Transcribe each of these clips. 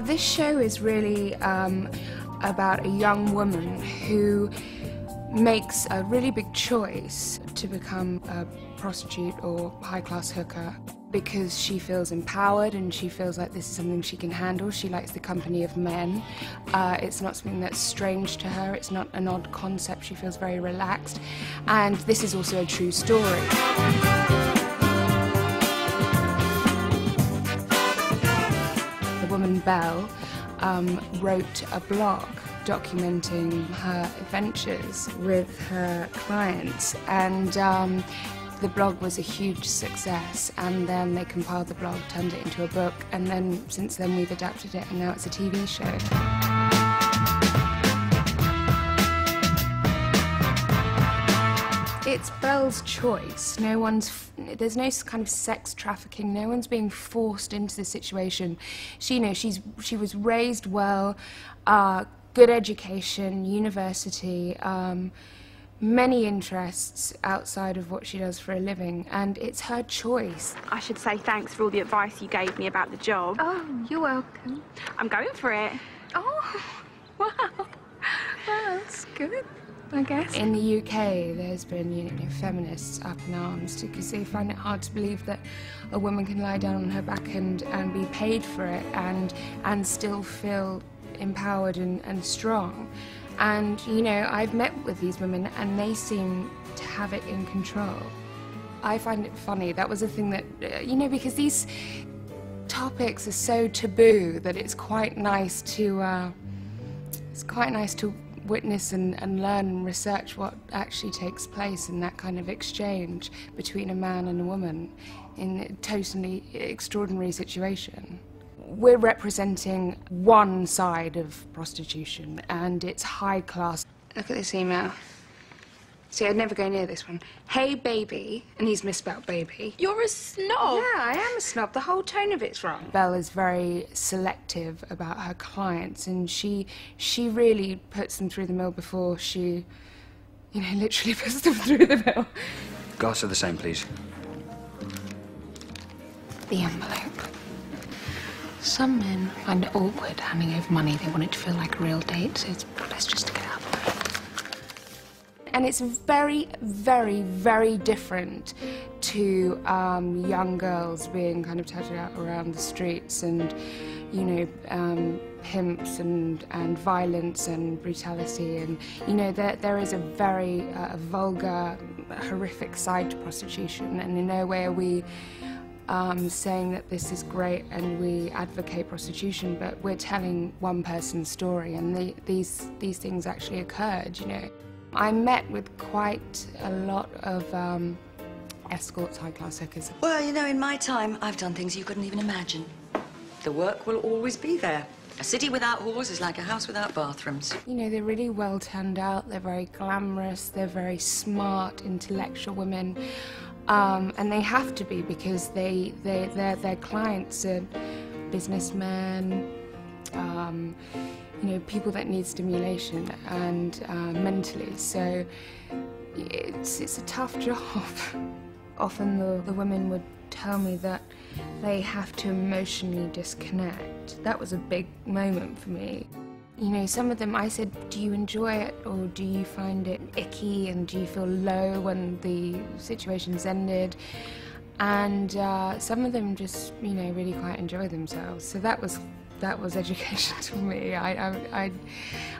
This show is really about a young woman who makes a really big choice to become a prostitute or high-class hooker because she feels empowered and she feels like this is something she can handle. She likes the company of men. It's not something that's strange to her. It's not an odd concept. She feels very relaxed. And this is also a true story. The woman Belle wrote a blog documenting her adventures with her clients, and the blog was a huge success, and then they compiled the blog, turned it into a book, and then since then we've adapted it and now it's a TV show. It's Belle's choice. There's no kind of sex trafficking. No one's being forced into the situation. She was raised well, good education, university, many interests outside of what she does for a living, and it's her choice. I should say thanks for all the advice you gave me about the job. Oh, you're welcome. I'm going for it. Oh, wow. Well, that's good, I guess. In the UK, there's been, feminists up in arms because they find it hard to believe that a woman can lie down on her back and be paid for it and still feel empowered and strong. And, I've met with these women and they seem to have it in control. I find it funny. That was a thing that, because these topics are so taboo that it's quite nice to witness and learn and research what actually takes place in that kind of exchange between a man and a woman in a totally extraordinary situation. We're representing one side of prostitution, and it's high class. Look at this email. See, I'd never go near this one. Hey, baby, and he's misspelled baby. You're a snob. Yeah, I am a snob. The whole tone of it's wrong. Belle is very selective about her clients, and she really puts them through the mill before she, literally puts them through the mill. Glass of the same, please. The envelope. Some men find it awkward handing over money. They want it to feel like a real date, so let's just stick it out the way. And it's very, very, very different to young girls being kind of touted out around the streets and, pimps and violence and brutality. And, there is a very vulgar, horrific side to prostitution, and in no way are we saying that this is great and we advocate prostitution, but we're telling one person's story, and these things actually occurred, I met with quite a lot of escorts, high-class hookers. Well, in my time, I've done things you couldn't even imagine. The work will always be there. A city without whores is like a house without bathrooms. They're really well turned out, they're very glamorous, they're very smart, intellectual women. And they have to be because their clients are businessmen, people that need stimulation and mentally. So it's a tough job. Often the women would tell me that they have to emotionally disconnect. That was a big moment for me. Some of them, I said, do you enjoy it, or do you find it icky, and do you feel low when the situation's ended? And some of them just, really quite enjoy themselves. So that was education to me. I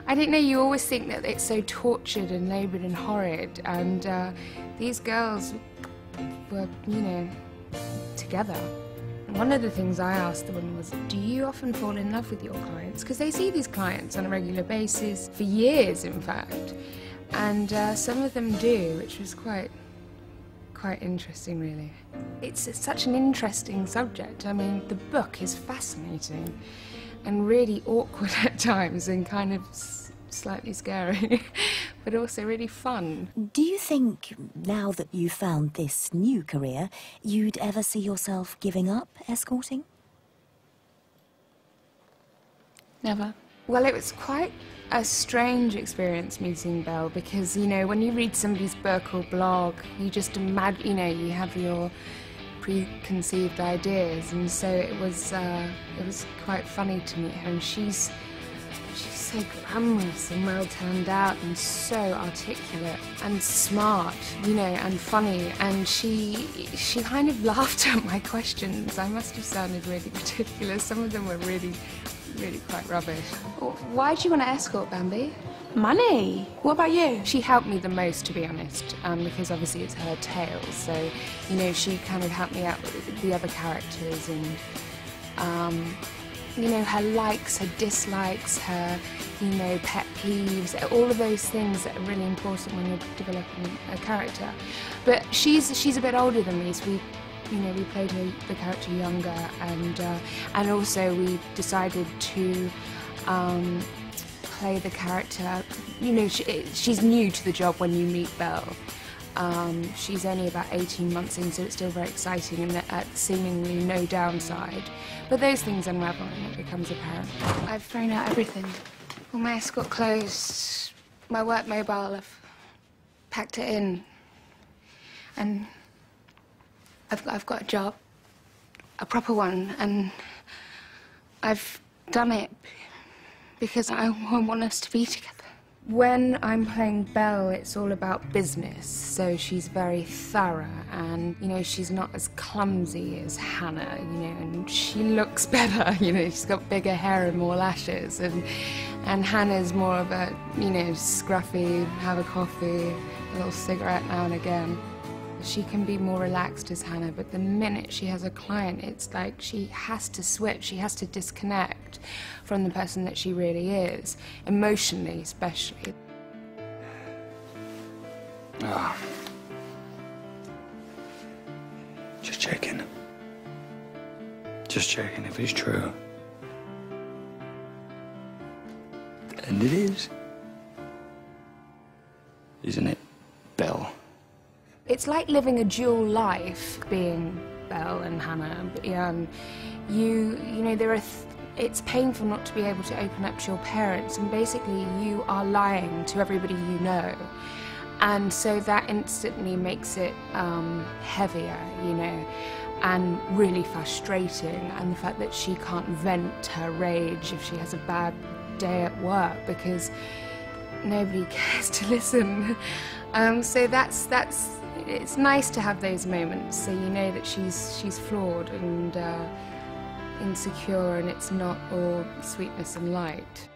didn't know. You always think that it's so tortured and laboured and horrid, and these girls were, together. One of the things I asked the women was, do you often fall in love with your clients? Because they see these clients on a regular basis, for years in fact, and some of them do, which was quite interesting really. It's such an interesting subject. I mean, the book is fascinating and really awkward at times and kind of slightly scary, but also really fun. Do you think, now that you've found this new career, you'd ever see yourself giving up escorting? Never. Well, it was quite a strange experience meeting Belle because, when you read somebody's book or blog, you just imagine, you have your preconceived ideas, and so it was quite funny to meet her. And she's so glamorous and well turned out and so articulate and smart, you know, and funny. And she kind of laughed at my questions. I must have sounded really ridiculous. Some of them were really quite rubbish. Why do you want to escort, Bambi? Money. What about you? She helped me the most, to be honest, because obviously it's her tale. So, you know, she kind of helped me out with the other characters and, you know, her likes, her dislikes, her, you know, pet peeves, all of those things that are really important when you're developing a character. But she's a bit older than me, so we played the character younger, and also we decided to play the character. You know, she's new to the job when you meet Belle. She's only about 18 months in, so it's still very exciting and at seemingly no downside. But those things unravel and it becomes apparent. I've thrown out everything. All my escort clothes, my work mobile, I've packed it in. And I've got a job, a proper one, and I've done it because I want us to be together. When I'm playing Belle, it's all about business, so she's very thorough and, you know, she's not as clumsy as Hannah, you know, and she looks better, you know, she's got bigger hair and more lashes, and Hannah's more of a, you know, scruffy, have a coffee, a little cigarette now and again. She can be more relaxed as Hannah, but the minute she has a client, it's like she has to switch, she has to disconnect from the person that she really is, emotionally especially. Ah. Just checking. Just checking if it's true. And it is. Isn't it, Belle? It's like living a dual life, being Belle and Hannah. You know, it's painful not to be able to open up to your parents, and basically you are lying to everybody you know. And so that instantly makes it heavier, you know, and really frustrating. And the fact that she can't vent her rage if she has a bad day at work because nobody cares to listen. So it's nice to have those moments, so you know that she's flawed and insecure, and it's not all sweetness and light.